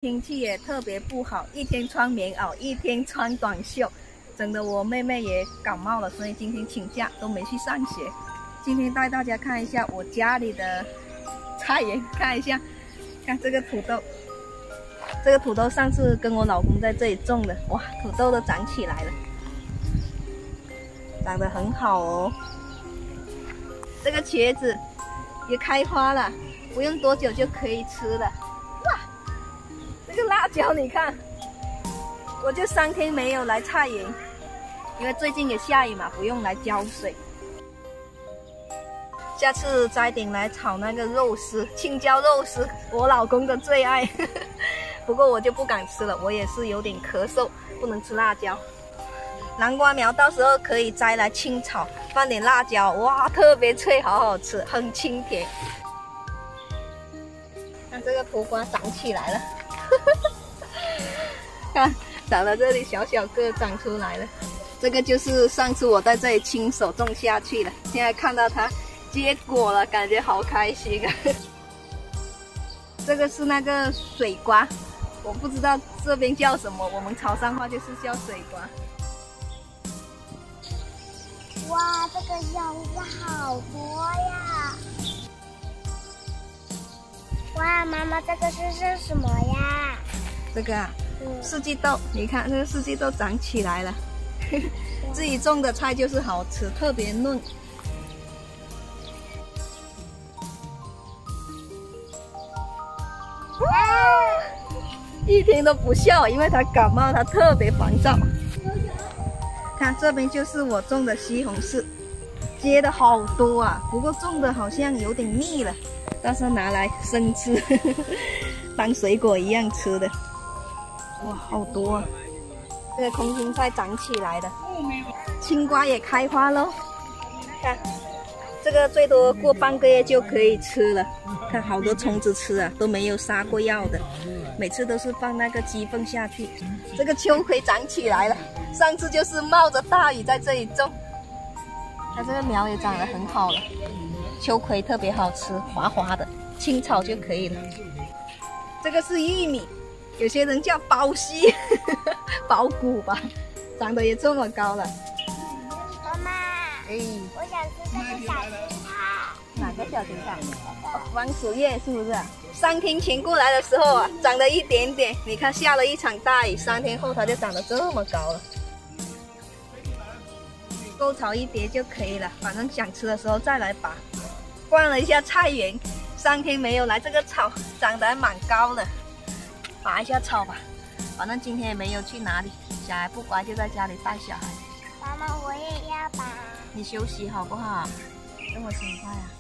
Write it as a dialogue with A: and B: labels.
A: 天气也特别不好，一天穿棉袄，一天穿短袖，整的我妹妹也感冒了，所以今天请假都没去上学。今天带大家看一下我家里的菜园，看一下，看这个土豆，这个土豆上次跟我老公在这里种的，哇，土豆都长起来了，长得很好哦。这个茄子也开花了，不用多久就可以吃了。哇，这个辣椒你看，我就3天没有来菜园，因为最近也下雨嘛，不用来浇水。下次摘点来炒那个肉丝，青椒肉丝，我老公的最爱。不过我就不敢吃了，我也是有点咳嗽，不能吃辣椒。南瓜苗到时候可以摘来清炒，放点辣椒，哇，特别脆，好好吃，很清甜。看这个苦瓜长起来了，看长到这里小小个长出来了。这个就是上次我在这里亲手种下去了，现在看到它结果了，感觉好开心啊！这个是那个水瓜，我不知道这边叫什么，我们潮汕话就是叫水瓜。
B: 哇，这个柚子好多呀！哇，妈妈，这个是什么呀？
A: 这个啊，四季豆，你看这个四季豆长起来了。自己种的菜就是好吃，特别嫩。一天都不笑，因为他感冒，他特别烦躁。看这边就是我种的西红柿，结的好多啊，不过种的好像有点腻了，但是拿来生吃，当水果一样吃的。哇，好多啊！这个空心菜长起来了，青瓜也开花喽。看，这个最多过半个月就可以吃了。看好多虫子吃啊，都没有杀过药的，每次都是放那个鸡粪下去。这个秋葵长起来了，上次就是冒着大雨在这里种，它这个苗也长得很好了。秋葵特别好吃，滑滑的，清炒就可以了。这个是玉米，有些人叫包西，包谷吧，长得也这么高了。
B: 妈妈，我想吃这个小青菜。
A: 哪个小青菜？番薯叶是不是？3天前过来的时候啊，长了一点点。你看下了一场大雨，3天后它就长得这么高了。够炒一碟就可以了，反正想吃的时候再来拔。逛了一下菜园，3天没有来这个草，长得还蛮高的，拔一下草吧。反正今天也没有去哪里，小孩不乖就在家里带小孩。
B: 妈妈，我也要拔。
A: 你休息好不好？这么勤快啊？